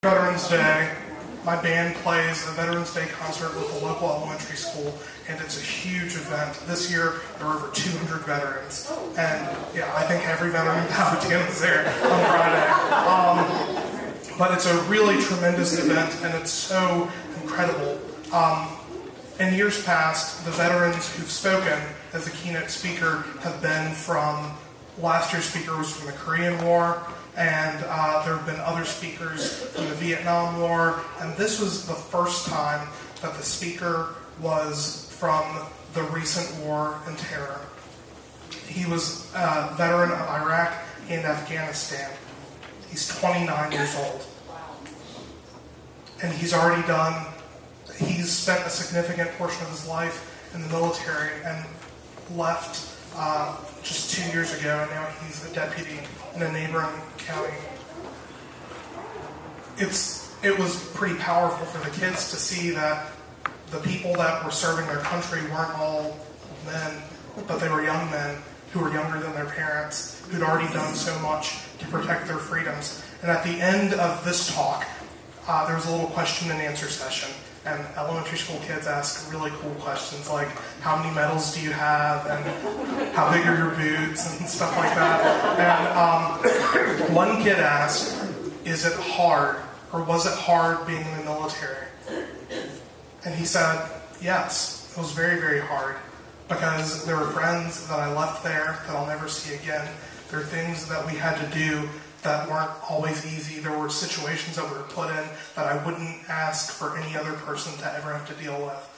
Veterans Day, my band plays a Veterans Day concert with the local elementary school, and it's a huge event. This year, there are over 200 veterans, and yeah, I think every veteran in Powhatan is there on Friday. But it's a really tremendous event, and it's so incredible. In years past, the veterans who've spoken as a keynote speaker have been from, last year's speaker was from the Korean War, and there have been other speakers from the Vietnam War, and this was the first time that the speaker was from the recent war in terror. He was a veteran of Iraq and Afghanistan. He's 29 years old. And he's spent a significant portion of his life in the military and left just 2 years ago, and now he's a deputy in a neighboring county. It was pretty powerful for the kids to see that the people that were serving their country weren't all men, but they were young men who were younger than their parents, who'd already done so much to protect their freedoms. And at the end of this talk, there was a little question and answer session. And elementary school kids ask really cool questions like, how many medals do you have? And how big are your boots? And stuff like that. And one kid asked, is it hard, or was it hard being in the military? And he said, yes, it was very, very hard. Because there were friends that I left there that I'll never see again. There are things that we had to do that weren't always easy. There were situations that we were put in that I wouldn't ask for any other person to ever have to deal with.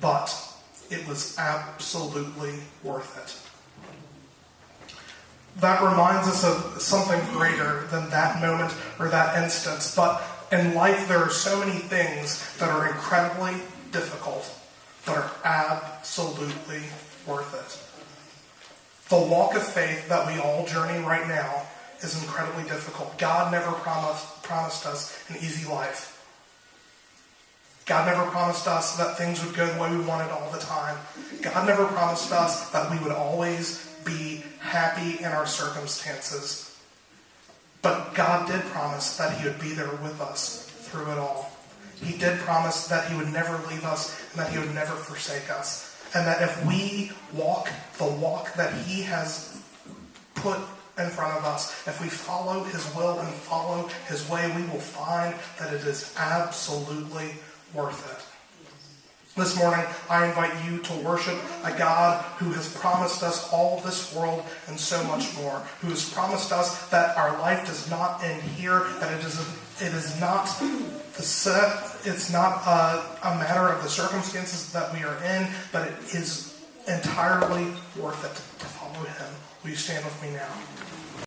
But it was absolutely worth it. That reminds us of something greater than that moment or that instance. But in life, there are so many things that are incredibly difficult, but are absolutely worth it. The walk of faith that we all journey right now is incredibly difficult. God never promised us an easy life. God never promised us that things would go the way we wanted all the time. God never promised us that we would always be happy in our circumstances. But God did promise that He would be there with us through it all. He did promise that He would never leave us and that He would never forsake us. And that if we walk the walk that He has put in front of us, if we follow His will and follow His way, we will find that it is absolutely worth it. This morning, I invite you to worship a God who has promised us all this world and so much more, who has promised us that our life does not end here, that it is not a matter of the circumstances that we are in, but it is entirely worth it to follow Him. Will you stand with me now?